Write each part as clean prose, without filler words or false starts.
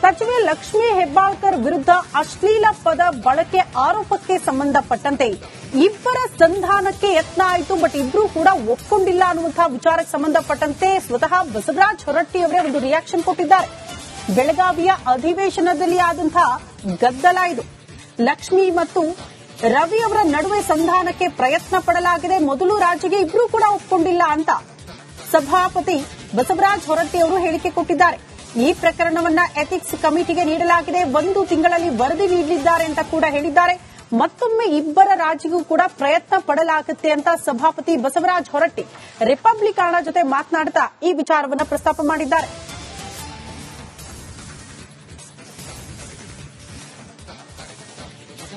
ಸಚಿವೆ ಲಕ್ಷ್ಮೀ ಹೆಬ್ಬಾಳ್ಕರ್ ವಿರುದ್ಧ ಅಶ್ಲೀಲ ಪದ ಬಳಕೆ ಆರೋಪಕ್ಕೆ ಸಂಬಂಧಪಟ್ಟಂತೆ ಇಬ್ಬರ ಸಂಧಾನಕ್ಕೆ ಯತ್ನ ಆಯಿತು. ಬಟ್ ಇಬ್ರು ಕೂಡ ಒಪ್ಕೊಂಡಿಲ್ಲ ಅನ್ನುವಂತಹ ವಿಚಾರಕ್ಕೆ ಸಂಬಂಧಪಟ್ಟಂತೆ ಸ್ವತಃ ಬಸವರಾಜ ಹೊರಟ್ಟಿ ಅವರೇ ಒಂದು ರಿಯಾಕ್ಷನ್ ಕೊಟ್ಟಿದ್ದಾರೆ. ಬೆಳಗಾವಿಯ ಅಧಿವೇಶನದಲ್ಲಿ ಆದಂತಹ ಗದ್ದಲ ಇದು. ಲಕ್ಷ್ಮಿ ಮತ್ತು ರವಿ ಅವರ ನಡುವೆ ಸಂಧಾನಕ್ಕೆ ಪ್ರಯತ್ನ ಪಡಲಾಗಿದೆ. ಮೊದಲು ರಾಜಿಗೆ ಇಬ್ರು ಕೂಡ ಒಪ್ಕೊಂಡಿಲ್ಲ ಅಂತ ಸಭಾಪತಿ ಬಸವರಾಜ ಹೊರಟ್ಟಿ ಅವರು ಹೇಳಿಕೆ ಕೊಟ್ಟಿದ್ದಾರೆ. ಈ ಪ್ರಕರಣವನ್ನ ಎಥಿಕ್ಸ್ ಕಮಿಟಿಗೆ ನೀಡಲಾಗಿದೆ. 1 ತಿಂಗಳಲ್ಲಿ ವರದಿ ನೀಡಲಿದ್ದಾರೆ ಅಂತ ಕೂಡ ಹೇಳಿದ್ದಾರೆ. ಮತ್ತೊಮ್ಮೆ ಇಬ್ಬರ ರಾಜಿಗೂ ಕೂಡ ಪ್ರಯತ್ನ ಪಡಲಾಗುತ್ತೆ ಅಂತ ಸಭಾಪತಿ ಬಸವರಾಜ ಹೊರಟ್ಟಿ ರಿಪಬ್ಲಿಕ್ ಜೊತೆ ಮಾತನಾಡುತ್ತಾ ಈ ವಿಚಾರವನ್ನು ಪ್ರಸ್ತಾಪ ಮಾಡಿದ್ದಾರೆ.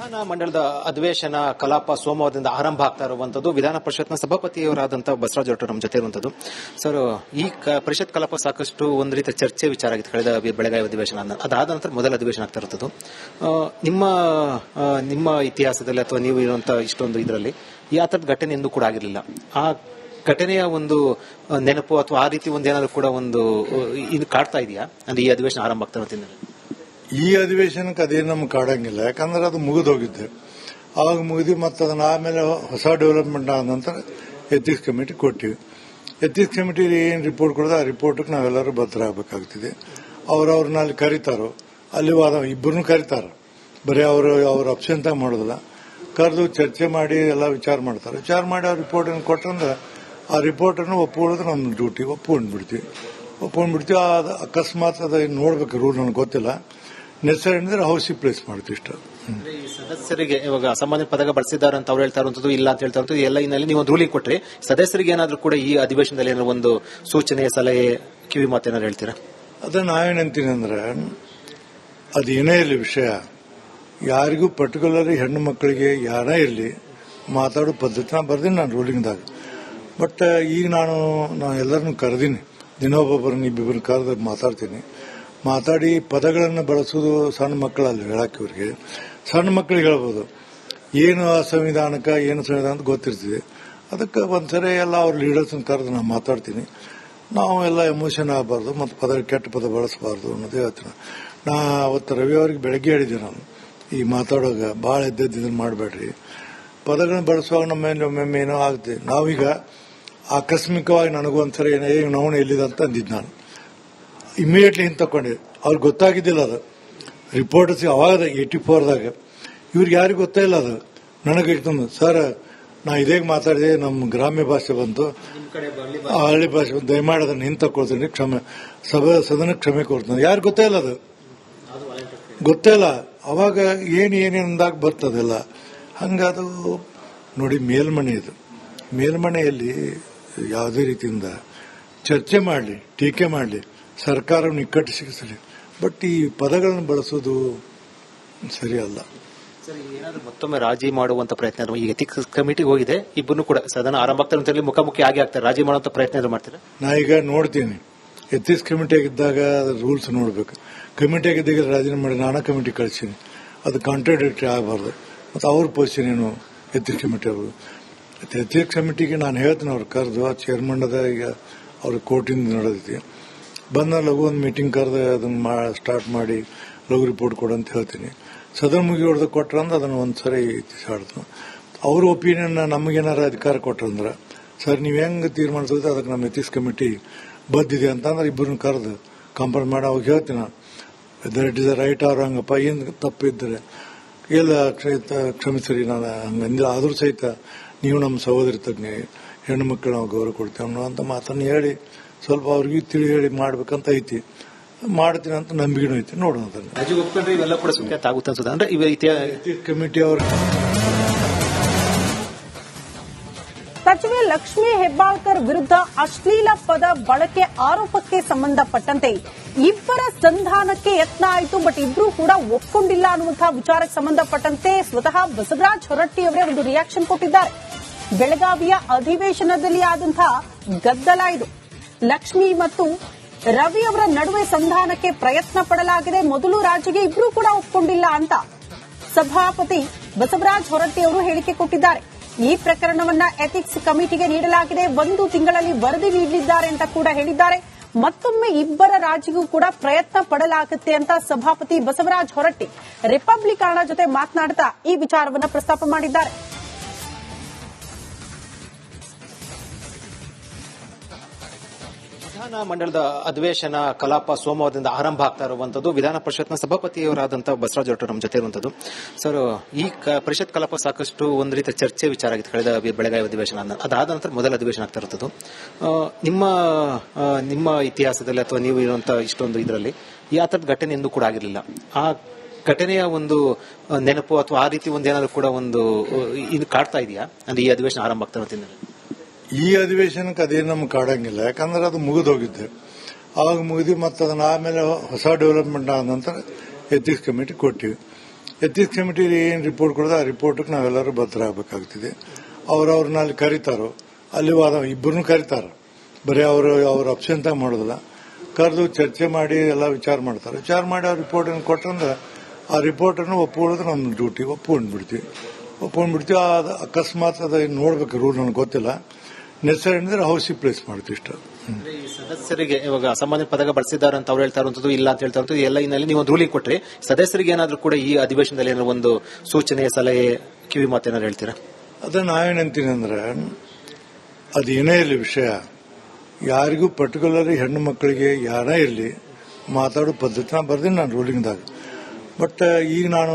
ವಿಧಾನ ಮಂಡಲದ ಅಧಿವೇಶನ ಕಲಾಪ ಸೋಮವಾರದಿಂದ ಆರಂಭ ಆಗ್ತಾ ಇರುವಂತದ್ದು. ವಿಧಾನ ಪರಿಷತ್ನ ಸಭಾಪತಿಯವರಾದಂತಹ ಬಸವರಾಜ ಹೊರಟ್ಟಿ ನಮ್ಮ ಜೊತೆ ಇರುವಂತದ್ದು. ಸರ್, ಈ ಪರಿಷತ್ ಕಲಾಪ ಸಾಕಷ್ಟು ಒಂದು ರೀತಿಯ ಚರ್ಚೆ ವಿಚಾರ ಆಗಿತ್ತು ಕಳೆದ ಬೆಳಗಾವಿ ಅಧಿವೇಶನ. ಅದಾದ ನಂತರ ಮೊದಲ ಅಧಿವೇಶನ ಆಗ್ತಾ ಇರುತ್ತದೆ. ನಿಮ್ಮ ಇತಿಹಾಸದಲ್ಲಿ ಅಥವಾ ನೀವು ಇರುವಂತಹ ಇಷ್ಟೊಂದು ಇದರಲ್ಲಿ ಆ ಥರದ ಘಟನೆ ಎಂದೂ ಕೂಡ ಆಗಿರಲಿಲ್ಲ. ಆ ಘಟನೆಯ ಒಂದು ನೆನಪು ಅಥವಾ ಆ ರೀತಿ ಒಂದು ಏನಾದ್ರು ಕೂಡ ಒಂದು ಇದು ಕಾಡ್ತಾ ಇದೆಯಾ? ಅಂದ್ರೆ ಈ ಅಧಿವೇಶನ ಆರಂಭ ಆಗ್ತಾ ಇರೋದ್ರಿಂದ ಈ ಅಧಿವೇಶನಕ್ಕೆ ಅದೇನು ನಮ್ಗೆ ಕಾಡಂಗಿಲ್ಲ. ಯಾಕಂದ್ರೆ ಅದು ಮುಗಿದೋಗಿದ್ದೆ. ಆವಾಗ ಮುಗಿದು ಮತ್ತೆ ಅದನ್ನ ಆಮೇಲೆ ಹೊಸ ಡೆವಲಪ್ಮೆಂಟ್ ಆದ ನಂತರ ಎಥಿಕ್ಸ್ ಕಮಿಟಿ ಕೊಟ್ಟಿವಿ. ಎಥಿಕ್ಸ್ ಕಮಿಟಿ ಏನ್ ರಿಪೋರ್ಟ್ ಕೊಡೋದು ಆ ರಿಪೋರ್ಟ್ಗೆ ನಾವೆಲ್ಲರೂ ಬದ್ಧರಾಗಬೇಕಾಗ್ತಿದೆ. ಅವ್ರನ್ನ ಅಲ್ಲಿ ಕರೀತಾರೋ ಅಲ್ಲಿ ಇಬ್ಬರನ್ನು ಕರೀತಾರ. ಬರೀ ಅವ್ರ ಅಬ್ಸೆಂಟ್ ಆಗಿ ಮಾಡೋದಿಲ್ಲ. ಕರೆದು ಚರ್ಚೆ ಮಾಡಿ ಎಲ್ಲ ವಿಚಾರ ಮಾಡ್ತಾರೆ. ವಿಚಾರ ಮಾಡಿ ಆ ರಿಪೋರ್ಟ್ ಅನ್ನು ಕೊಟ್ಟಂದ್ರೆ ಆ ರಿಪೋರ್ಟ್ ಅನ್ನು ಒಪ್ಕೊಳ್ಳೋದು ನಮ್ಮ ಡ್ಯೂಟಿ. ಒಪ್ಕೊಂಡ್ಬಿಡ್ತೀವಿ. ಅಕಸ್ಮಾತ್ ಅದ ನೋಡ್ಬೇಕು, ರೂಲ್ ನನಗೆ ಗೊತ್ತಿಲ್ಲ. ನೆಸರಿ ಅಂದ್ರೆ ಹೌಸಿ ಪ್ಲೇಸ್ ಮಾಡ್ತೀವಿ ಇಷ್ಟ. ಸದಸ್ಯರಿಗೆ ಇವಾಗ ಅಸಾಮಾನ್ಯ ಪದಕ ಬಳಸಿದ್ದಾರೆ ಅಂತ ಅವ್ರು ಹೇಳ್ತಾ ಇರುವಂತದ್ದು ಇಲ್ಲ ಅಂತ ಹೇಳ್ತಾ ಇರುವಂತದ್ದು ಎಲ್ಲ ಹಿನ್ನೆಲೆ ನೀವು ಒಂದು ರೂಲಿಂಗ್ ಕೊಟ್ರಿ. ಸದಸ್ಯರಿಗೆ ಏನಾದ್ರು ಕೂಡ ಈ ಅಧಿವೇಶನದಲ್ಲಿ ಏನಾದ್ರು ಒಂದು ಸೂಚನೆ, ಸಲಹೆ, ಕಿವಿ ಮಾತೇನಾದ್ರು ಹೇಳ್ತೀರಾ? ಅದನ್ನ ನಾವೇನಂತೀನಿ ಅಂದ್ರೆ, ಅದೇನೇ ಇರಲಿ ವಿಷಯ, ಯಾರಿಗೂ ಪರ್ಟಿಕ್ಯುಲರ್ಲಿ ಹೆಣ್ಣು ಮಕ್ಕಳಿಗೆ ಯಾರೇ ಇರಲಿ ಮಾತಾಡೋ ಪದ್ಧತಿ ನಾ ಬರ್ದೀನಿ ನಾನು ರೂಲಿಂಗ್ದಾಗ. ಬಟ್ ಈಗ ನಾನು ಎಲ್ಲರನ್ನು ಕರೆದೀನಿ. ದಿನೊಬ್ಬೊಬ್ಬರನ್ನ ಇಬ್ಬಿಬ್ಬರನ್ನ ಕರೆದು ಮಾತಾಡಿ ಪದಗಳನ್ನು ಬಳಸೋದು ಸಣ್ಣ ಮಕ್ಕಳಲ್ಲಿ ಹೇಳಕ್ಕೆ ಇವ್ರಿಗೆ. ಸಣ್ಣ ಮಕ್ಕಳಿಗೆ ಹೇಳ್ಬೋದು ಏನು ಸಂವಿಧಾನಕ್ಕೆ ಏನು ಸಂವಿಧಾನ ಅಂತ ಗೊತ್ತಿರ್ತಿದೆ. ಅದಕ್ಕೆ ಒಂದ್ಸರಿ ಎಲ್ಲ ಅವ್ರ ಲೀಡರ್ಸ್ನ ಕರೆದು ನಾನು ಮಾತಾಡ್ತೀನಿ. ನಾವು ಎಲ್ಲ ಎಮೋಷನ್ ಆಗಬಾರ್ದು ಮತ್ತು ಕೆಟ್ಟ ಪದ ಬಳಸಬಾರ್ದು ಅನ್ನೋದು ಹೇಳ್ತೀನಿ. ನಾ ಅವತ್ತು ರವಿ ಅವ್ರಿಗೆ ಬೆಳಗ್ಗೆ ಹೇಳಿದ್ದೆ ನಾನು, ಈ ಮಾತಾಡುವಾಗ ಭಾಳ ಇದನ್ನ ಮಾಡಬೇಡ್ರಿ, ಪದಗಳನ್ನು ಬಳಸುವಾಗ ಒಮ್ಮೊಮ್ಮೆ ಏನೋ ಆಗುತ್ತೆ. ನಾವೀಗ ಆಕಸ್ಮಿಕವಾಗಿ ನನಗೂ ಒಂದ್ಸರಿ ನಾವು ಎಲ್ಲಿದೆ ಅಂತ ಅಂದಿದ್ದು. ನಾನು ಇಮಿಡಿಯೇಟ್ಲಿ ಹಿಂದೆ ತಕೊಂಡೆ. ಅವ್ರಿಗೆ ಗೊತ್ತಾಗಿದ್ದಿಲ್ಲ ಅದು. ರಿಪೋರ್ಟರ್ಸ್ ಅವಾಗ 84ದಾಗ ಇವ್ರಿಗೆ ಯಾರಿಗೂ ಗೊತ್ತೇ ಇಲ್ಲ ಅದು. ನನಗೆ ಸರ್ ನಾ ಇದೇ ಮಾತಾಡಿದೆ, ನಮ್ಮ ಗ್ರಾಮ್ಯ ಭಾಷೆ ಬಂತು, ಹಳ್ಳಿ ಭಾಷೆ ಬಂತು, ದಯಮಾಡಿ ಅದನ್ನು ಹಿಂದೆ ತಕೊಳ್ತೀನಿ, ಸದನಕ್ಕೆ ಕ್ಷಮೆ ಕೊಡ್ತೀನಿ. ಯಾರು ಗೊತ್ತೇ ಇಲ್ಲ ಅದು, ಗೊತ್ತೇ ಇಲ್ಲ. ಅವಾಗ ಏನೇನಂದಾಗ ಬರ್ತದೆಲ್ಲ ಹಂಗದು ನೋಡಿ. ಮೇಲ್ಮನೆ ಇದು, ಮೇಲ್ಮನೆಯಲ್ಲಿ ಯಾವುದೇ ರೀತಿಯಿಂದ ಚರ್ಚೆ ಮಾಡಲಿ, ಟೀಕೆ ಮಾಡಲಿ, ಸರ್ಕಾರವನ್ನು ಇಕ್ಕಟ್ಟಿಸಿಸಲಿ, ಬಟ್ ಈ ಪದಗಳನ್ನು ಬಳಸೋದು ಸರಿ ಅಲ್ಲ. ಸರ್, ಏನಾದ್ರು ಮತ್ತೊಮ್ಮೆ ರಾಜಿ ಮಾಡುವಂತ ಪ್ರಯತ್ನ ಈಗ ಎಥಿಕ್ಸ್ ಕಮಿಟಿಗೆ ಹೋಗಿದೆ, ಇಬ್ಬರು ಕೂಡ ಸದನ ಆರಂಭ ಆಗ್ತಾರೆ ಅಂತ ಹೇಳಿ ಮುಖಾಮುಖಿ ಆಗಿ ಆಗ್ತಾರೆ. ರಾಜಿ ಮಾಡುವಂತ ಪ್ರಯತ್ನ ಮಾಡ್ತಾರೆ. ನಾ ಈಗ ನೋಡ್ತೀನಿ, ಎಥಿಕ್ಸ್ ಕಮಿಟಿಯಾಗಿದ್ದಾಗ ರೂಲ್ಸ್ ನೋಡ್ಬೇಕು. ಕಮಿಟಿಯಾಗಿದ್ದಾಗ ರಾಜೀನಾಮೆ ಮಾಡಿ ನಾನಾ ಕಮಿಟಿ ಕಳಿಸೀನಿ. ಅದು ಕಾಂಟ್ರಾಡಿಕ್ಟರಿ ಆಗಬಾರ್ದು. ಮತ್ತು ಅವ್ರ ಪೊಸಿಷನ್ ಏನು ಎಥಿಕ್ಸ್ ಕಮಿಟಿ ಅವರು. ಎಥಿಕ್ಸ್ ಕಮಿಟಿಗೆ ನಾನು ಹೇಳ್ತೀನಿ, ಅವ್ರು ಕರೆದು ಆ ಚೇರ್ಮನ್ ಅದ, ಈಗ ಅವ್ರ ಕೋರ್ಟಿಂದ ನಡೆದೈತಿ, ಬಂದ ಲಘು ಒಂದು ಮೀಟಿಂಗ್ ಕರೆದು ಅದನ್ನ ಸ್ಟಾರ್ಟ್ ಮಾಡಿ ಲಘು ರಿಪೋರ್ಟ್ ಕೊಡಂತ ಹೇಳ್ತೀನಿ. ಸದನ ಮುಗಿ ಹೊಡೆದು ಕೊಟ್ರಂದ್ರೆ ಅದನ್ನು ಒಂದ್ಸರಿ ಸಾಡ್ತು. ಅವ್ರ ಒಪಿನಿಯನ್ ನಮಗೇನಾರ ಅಧಿಕಾರ ಕೊಟ್ರಂದ್ರೆ, ಸರ್ ನೀವು ಹೆಂಗೆ ತೀರ್ಮಾನಿಸೋದು ಅದಕ್ಕೆ ನಮ್ಮ ಎಥಿಕ್ಸ್ ಕಮಿಟಿ ಬದ್ದಿದೆ ಅಂತಂದ್ರೆ ಇಬ್ಬರನ್ನ ಕರೆದು ಕಂಪೇರ್ ಮಾಡಿ ಅವಾಗ ಹೇಳ್ತೀನಿ ನಾನು, whether it is right or ಹಂಗಪ್ಪ, ಏನು ತಪ್ಪಿದ್ರೆ ಎಲ್ಲ ಕ್ಷಮಿಸ್ರಿ, ನಾನು ಹಂಗಂದಿಲ್ಲ, ಆದ್ರೂ ಸಹಿತ ನೀವು ನಮ್ಮ ಸಹೋದರಿ ತಜ್ಞೆ, ಹೆಣ್ಣು ಮಕ್ಕಳು ನಾವು ಗೌರವ ಕೊಡ್ತೇವೆ ಅನ್ನೋ ಅಂತ ಮಾತನ್ನು ಹೇಳಿ ಸ್ವಲ್ಪ ಅವ್ರಿಗೆ ತಿಳಿ ಹೇಳಿ ಮಾಡ್ಬೇಕಂತ ಐತಿ. ಮಾಡ್ತೀನಿ ಅಂತ ನಂಬಿಕೆನೂ ಐತಿ. ನೋಡೋಣ ಅದನ್ನ ಇವೆಲ್ಲ ಕೂಡ ಸುಖ್ಯಾತ ಆಗುತ್ತೆ ಅನ್ಸುತ್ತೆ. ಅಂದ್ರೆ ಕಮಿಟಿ ಅವರು. ಸಚಿವೆ ಲಕ್ಷ್ಮೀ ಹೆಬ್ಬಾಳ್ಕರ್ ವಿರುದ್ಧ ಅಶ್ಲೀಲ ಪದ ಬಳಕೆ ಆರೋಪಕ್ಕೆ ಸಂಬಂಧಪಟ್ಟಂತೆ ಇಬ್ಬರ ಸಂಧಾನಕ್ಕೆ ಯತ್ನ ಆಯಿತು. ಬಟ್ ಇಬ್ರು ಕೂಡ ಒಪ್ಕೊಂಡಿಲ್ಲ ಅನ್ನುವಂತಹ ವಿಚಾರಕ್ಕೆ ಸಂಬಂಧಪಟ್ಟಂತೆ ಸ್ವತಃ ಬಸವರಾಜ ಹೊರಟ್ಟಿ ಅವರೇ ಒಂದು ರಿಯಾಕ್ಷನ್ ಕೊಟ್ಟಿದ್ದಾರೆ. ಬೆಳಗಾವಿಯ ಅಧಿವೇಶನದಲ್ಲಿ ಆದಂತಹ ಗದ್ದಲ ಇದು. ಲಕ್ಷ್ಮಿ ಮತ್ತು ರವಿ ಅವರ ನಡುವೆ ಸಂಧಾನಕ್ಕೆ ಪ್ರಯತ್ನ ಪಡಲಾಗಿದೆ. ಮೊದಲು ರಾಜಿಗೆ ಇಬ್ರು ಕೂಡ ಒಪ್ಕೊಂಡಿಲ್ಲ ಅಂತ ಸಭಾಪತಿ ಬಸವರಾಜ ಹೊರಟ್ಟಿ ಅವರು ಹೇಳಿಕೆ ಕೊಟ್ಟಿದ್ದಾರೆ. ಈ ಪ್ರಕರಣವನ್ನ ಎಥಿಕ್ಸ್ ಕಮಿಟಿಗೆ ನೀಡಲಾಗಿದೆ. 1 ತಿಂಗಳಲ್ಲಿ ವರದಿ ನೀಡಲಿದ್ದಾರೆ ಅಂತ ಕೂಡ ಹೇಳಿದ್ದಾರೆ. ಮತ್ತೊಮ್ಮೆ ಇಬ್ಬರ ರಾಜಿಗೂ ಕೂಡ ಪ್ರಯತ್ನ ಪಡಲಾಗುತ್ತೆ ಅಂತ ಸಭಾಪತಿ ಬಸವರಾಜ ಹೊರಟ್ಟಿ ರಿಪಬ್ಲಿಕನ್ ಜೊತೆ ಮಾತನಾಡ್ತಾ ಈ ವಿಚಾರವನ್ನು ಪ್ರಸ್ತಾಪ ಮಾಡಿದ್ದಾರೆ. ವಿಧಾನ ಮಂಡಲದ ಅಧಿವೇಶನ ಕಲಾಪ ಸೋಮವಾರದಿಂದ ಆರಂಭ ಆಗ್ತಾ ಇರುವಂತದ್ದು. ವಿಧಾನ ಪರಿಷತ್ನ ಸಭಾಪತಿಯವರಾದಂತಹ ಬಸವರಾಜ ಹೊರಟ್ಟಿ ನಮ್ಮ ಜೊತೆ ಇರುವಂತದ್ದು. ಸರ್, ಈ ಪರಿಷತ್ ಕಲಾಪ ಸಾಕಷ್ಟು ಒಂದು ರೀತಿಯ ಚರ್ಚೆ ವಿಚಾರ ಆಗಿತ್ತು ಕಳೆದ ಬೆಳಗಾವಿ ಅಧಿವೇಶನ. ಅದಾದ ನಂತರ ಮೊದಲ ಅಧಿವೇಶನ ಆಗ್ತಾ ಇರುತ್ತದೆ. ನಿಮ್ಮ ಇತಿಹಾಸದಲ್ಲಿ ಅಥವಾ ನೀವು ಇರುವಂತಹ ಇಷ್ಟೊಂದು ಇದರಲ್ಲಿ ಆ ಥರದ ಘಟನೆ ಎಂದೂ ಕೂಡ ಆಗಿರಲಿಲ್ಲ. ಆ ಘಟನೆಯ ಒಂದು ನೆನಪು ಅಥವಾ ಆ ರೀತಿ ಒಂದು ಏನಾದ್ರು ಕೂಡ ಒಂದು ಇದು ಕಾಡ್ತಾ ಇದೆಯಾ ಅಂದ್ರೆ ಈ ಅಧಿವೇಶನ ಆರಂಭ ಆಗ್ತಾ ಇರೋದ್ರಿಂದ? ಈ ಅಧಿವೇಶನಕ್ಕೆ ಅದೇನು ನಮ್ಗೆ ಕಾಡಂಗಿಲ್ಲ, ಯಾಕಂದ್ರೆ ಅದು ಮುಗಿದೋಗಿದ್ದೆ. ಆವಾಗ ಮುಗಿದು ಮತ್ತೆ ಅದನ್ನ ಆಮೇಲೆ ಹೊಸ ಡೆವಲಪ್ಮೆಂಟ್ ಆದ ನಂತರ ಎಥಿಕ್ಸ್ ಕಮಿಟಿ ಕೊಟ್ಟಿವಿ. ಎಥಿಕ್ಸ್ ಕಮಿಟಿ ಏನು ರಿಪೋರ್ಟ್ ಕೊಡೋದು ಆ ರಿಪೋರ್ಟ್ಗೆ ನಾವೆಲ್ಲರೂ ಬದ್ಧರಾಗಬೇಕಾಗ್ತಿದೆ. ಅವ್ರನ್ನ ಅಲ್ಲಿ ಕರೀತಾರೋ ಅಲ್ಲಿ ಇಬ್ಬರನ್ನು ಕರೀತಾರ, ಬರೀ ಅವ್ರ ಅಬ್ಸೆಂಟ್ ಆಗಿ ಮಾಡೋದಿಲ್ಲ, ಕರೆದು ಚರ್ಚೆ ಮಾಡಿ ಎಲ್ಲ ವಿಚಾರ ಮಾಡ್ತಾರೆ. ವಿಚಾರ ಮಾಡಿ ಆ ರಿಪೋರ್ಟ್ ಅನ್ನು ಕೊಟ್ಟಂದ್ರೆ ಆ ರಿಪೋರ್ಟ್ ಅನ್ನು ಒಪ್ಕೊಳ್ಳೋದು ನಮ್ಮ ಡ್ಯೂಟಿ. ಒಪ್ಕೊಂಡ್ಬಿಡ್ತೀವಿ. ಅಕಸ್ಮಾತ್ ಅದ ನೋಡ್ಬೇಕು, ರೂಲ್ ನನಗೆ ಗೊತ್ತಿಲ್ಲ. ನೆಸರಿ ಅಂದ್ರೆ ಹೌಸಿ ಪ್ಲೇಸ್ ಮಾಡ್ತೀವಿ ಇಷ್ಟ. ಸದಸ್ಯರಿಗೆ ಇವಾಗ ಅಸಾಮಾನ್ಯ ಪದಕ ಬಳಸಿದ್ದಾರೆ ಅಂತ ಅವ್ರು ಹೇಳ್ತಾ ಇರುವಂತದ್ದು ಇಲ್ಲ ಅಂತ ಹೇಳ್ತಾ ಇರುವಂತದ್ದು ಎಲ್ಲ ಹಿನ್ನೆಲೆ ನೀವು ಒಂದು ರೂಲಿಂಗ್ ಕೊಟ್ರಿ. ಸದಸ್ಯರಿಗೆ ಏನಾದ್ರು ಕೂಡ ಈ ಅಧಿವೇಶನದಲ್ಲಿ ಏನಾದ್ರು ಒಂದು ಸೂಚನೆ, ಸಲಹೆ, ಕಿವಿ ಮಾತೇನಾದ್ರು ಹೇಳ್ತೀರಾ? ಅದನ್ನ ನಾವೇನಂತೀನಿ ಅಂದ್ರೆ, ಅದೇನೇ ಇರಲಿ ವಿಷಯ, ಯಾರಿಗೂ ಪರ್ಟಿಕ್ಯುಲರ್ಲಿ ಹೆಣ್ಣು ಮಕ್ಕಳಿಗೆ ಯಾರೇ ಇರಲಿ ಮಾತಾಡೋ ಪದ್ಧತಿನ ಬರ್ದೀನಿ ನಾನು ರೂಲಿಂಗ್ದಾಗ. ಬಟ್ ಈಗ ನಾನು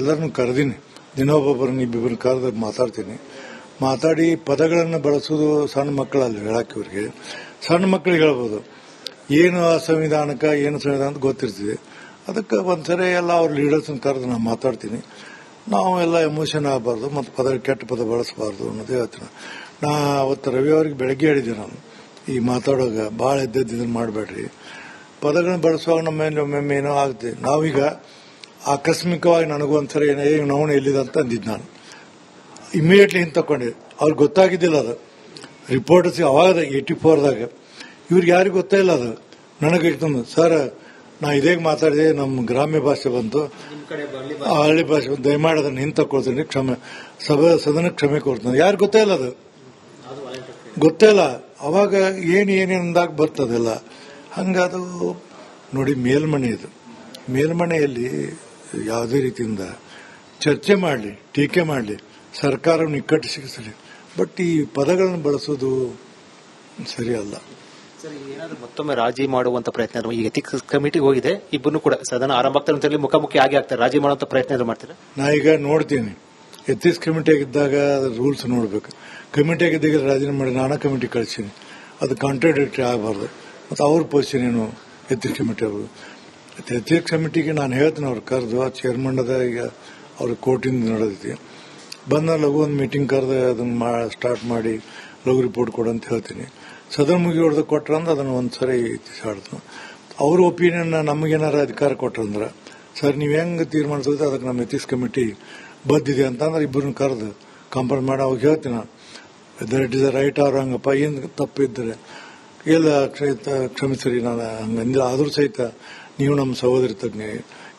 ಎಲ್ಲರನ್ನು ಕರೆದೀನಿ, ದಿನೊಬ್ಬೊಬ್ಬರನ್ನ ಇಬ್ಬಿಬ್ಬರನ್ನ ಕರೆದು ಮಾತಾಡಿ ಪದಗಳನ್ನು ಬಳಸೋದು ಸಣ್ಣ ಮಕ್ಕಳಲ್ಲಿ ಹೇಳಕ್ಕೆ. ಇವ್ರಿಗೆ ಸಣ್ಣ ಮಕ್ಕಳಿಗೆ ಹೇಳ್ಬೋದು ಏನು ಸಂವಿಧಾನಕ್ಕೆ ಏನು ಸಂವಿಧಾನ ಅಂತ ಗೊತ್ತಿರ್ತಿದೆ. ಅದಕ್ಕೆ ಒಂದ್ಸರಿ ಎಲ್ಲ ಅವ್ರ ಲೀಡರ್ಸ್ನ ಕರೆದು ನಾನು ಮಾತಾಡ್ತೀನಿ. ನಾವು ಎಲ್ಲ ಎಮೋಷನ್ ಆಗಬಾರ್ದು ಮತ್ತು ಕೆಟ್ಟ ಪದ ಬಳಸಬಾರ್ದು ಅನ್ನೋದೇ ಹೇಳ್ತೀನಿ. ನಾ ಅವತ್ತು ರವಿ ಅವ್ರಿಗೆ ಬೆಳಗ್ಗೆ ಹೇಳಿದ್ದೆ, ನಾನು ಈ ಮಾತಾಡುವಾಗ ಭಾಳ ಇದನ್ನು ಮಾಡಬೇಡ್ರಿ, ಪದಗಳನ್ನು ಬಳಸುವಾಗ ಒಮ್ಮೊಮ್ಮೆ ಏನೋ ಆಗುತ್ತೆ. ನಾವೀಗ ಆಕಸ್ಮಿಕವಾಗಿ ನನಗೂ ಒಂದ್ಸರಿ ನಾವು ಎಲ್ಲಿದೆ ಅಂತ ಅಂದಿದ್ದು, ನಾನು ಇಮಿಡಿಯೇಟ್ಲಿ ಹಿಂದೆ ತಕೊಂಡೆ. ಅವ್ರಿಗೆ ಗೊತ್ತಾಗಿದ್ದಿಲ್ಲ ಅದು. ರಿಪೋರ್ಟರ್ಸ್ ಅವಾಗ 84ದಾಗ ಇವ್ರಿಗೆ ಯಾರಿಗೂ ಗೊತ್ತೇ ಇಲ್ಲ ಅದು. ನನಗೆ ಸರ್ ನಾ ಇದೇ ಮಾತಾಡಿದೆ, ನಮ್ಮ ಗ್ರಾಮ್ಯ ಭಾಷೆ ಬಂತು, ಹಳ್ಳಿ ಭಾಷೆ ಬಂತು, ದಯಮಾಡಿ ಅದನ್ನು ಹಿಂದೆ ತಕೊಳ್ತೀನಿ, ಸದನಕ್ಕೆ ಕ್ಷಮೆ ಕೊಡ್ತೀನಿ. ಯಾರು ಗೊತ್ತೇ ಇಲ್ಲ ಅದು, ಗೊತ್ತೇ ಇಲ್ಲ. ಅವಾಗ ಏನೇನಂದಾಗ ಬರ್ತದೆಲ್ಲ ಹಂಗದು ನೋಡಿ. ಮೇಲ್ಮನೆ ಇದು, ಮೇಲ್ಮನೆಯಲ್ಲಿ ಯಾವುದೇ ರೀತಿಯಿಂದ ಚರ್ಚೆ ಮಾಡಲಿ, ಟೀಕೆ ಮಾಡಲಿ, ಸರ್ಕಾರವನ್ನು ಇಕ್ಕಟ್ಟಿಸಿಸಲಿ, ಬಟ್ ಈ ಪದಗಳನ್ನು ಬಳಸೋದು ಸರಿ ಅಲ್ಲ. ಸರ್, ಏನಾದ್ರು ಮತ್ತೊಮ್ಮೆ ರಾಜಿ ಮಾಡುವಂತ ಪ್ರಯತ್ನ ಈಗ ಎಥಿಕ್ಸ್ ಕಮಿಟಿಗೆ ಹೋಗಿದೆ, ಇಬ್ಬರು ಕೂಡ ಸದನ ಆರಂಭ ಆಗ್ತಾರೆ, ಮುಖಾಮುಖಿ ಆಗಿ ಆಗ್ತಾರೆ, ರಾಜಿ ಮಾಡುವಂತ ಪ್ರಯತ್ನ ಮಾಡ್ತಾರೆ. ನಾ ಈಗ ನೋಡ್ತೀನಿ, ಎಥಿಕ್ಸ್ ಕಮಿಟಿಯಾಗಿದ್ದಾಗ ರೂಲ್ಸ್ ನೋಡ್ಬೇಕು. ಕಮಿಟಿಯಾಗಿದ್ದಾಗ ರಾಜೀನಾಮೆ ಮಾಡಿ ನಾನಾ ಕಮಿಟಿ ಕಳಿಸೀನಿ, ಅದು ಕಾಂಟ್ರಾಡಿಕ್ಟರಿ ಆಗಬಾರ್ದು. ಮತ್ತು ಅವ್ರ ಪೊಸಿಷನ್ ಏನು ಎಥಿಕ್ಸ್ ಕಮಿಟಿ ಅವರು. ಎಥಿಕ್ಸ್ ಕಮಿಟಿಗೆ ನಾನು ಹೇಳ್ತೀನಿ, ಅವ್ರು ಕರೆದು ಆ ಚೇರ್ಮನ್ ಅದ, ಈಗ ಅವ್ರ ಕೋರ್ಟಿಂದ ನಡೆದೈತಿ, ಬಂದ ಲಘು ಒಂದು ಮೀಟಿಂಗ್ ಕರೆದು ಅದನ್ನ ಸ್ಟಾರ್ಟ್ ಮಾಡಿ ಲಘು ರಿಪೋರ್ಟ್ ಕೊಡಂತ ಹೇಳ್ತೀನಿ. ಸದನ ಮುಗಿ ಹೊಡೆದು ಕೊಟ್ರಂದ್ರೆ ಅದನ್ನು ಒಂದ್ಸರಿ ಸಾಡ್ತು. ಅವ್ರ ಒಪಿನಿಯನ್ ನಮಗೇನಾರ ಅಧಿಕಾರ ಕೊಟ್ರಂದ್ರೆ, ಸರ್ ನೀವು ಹೆಂಗೆ ತೀರ್ಮಾನಿಸೋದು ಅದಕ್ಕೆ ನಮ್ಮ ಎಥಿಕ್ಸ್ ಕಮಿಟಿ ಬದ್ದಿದೆ ಅಂತಂದ್ರೆ ಇಬ್ಬರನ್ನ ಕರೆದು ಕಂಪೇರ್ ಮಾಡಿ ಅವಾಗ ಹೇಳ್ತೀನಿ ನಾನು, whether it is a right or ಹಂಗಪ್ಪ, ಏನು ತಪ್ಪಿದ್ರೆ ಎಲ್ಲ ಕ್ಷಮಿಸ್ರಿ, ನಾನು ಹಂಗಂದಿಲ್ಲ, ಆದ್ರೂ ಸಹಿತ ನೀವು ನಮ್ಮ ಸಹೋದರಿ ತಜ್ಞೆ,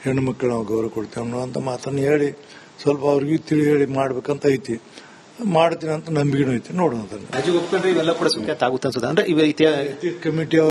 ಹೆಣ್ಣು ಮಕ್ಕಳು ನಾವು ಗೌರವ ಕೊಡ್ತೇವೆ ಅನ್ನೋ ಅಂತ ಮಾತನ್ನು ಹೇಳಿ ಸ್ವಲ್ಪ ಅವ್ರಿಗೆ ತಿಳಿ ಹೇಳಿ ಮಾಡ್ಬೇಕಂತ ಐತಿ. ಮಾಡ್ತೀನಿ ಅಂತ ನಂಬಿಕೆನೂ ಐತಿ. ನೋಡೋಣ ಅದನ್ನು ಇವೆಲ್ಲ ಕೂಡ ಸುಖ್ಯಾತ ಆಗುತ್ತೆ ಅನ್ಸುತ್ತೆ. ಅಂದ್ರೆ ಕಮಿಟಿ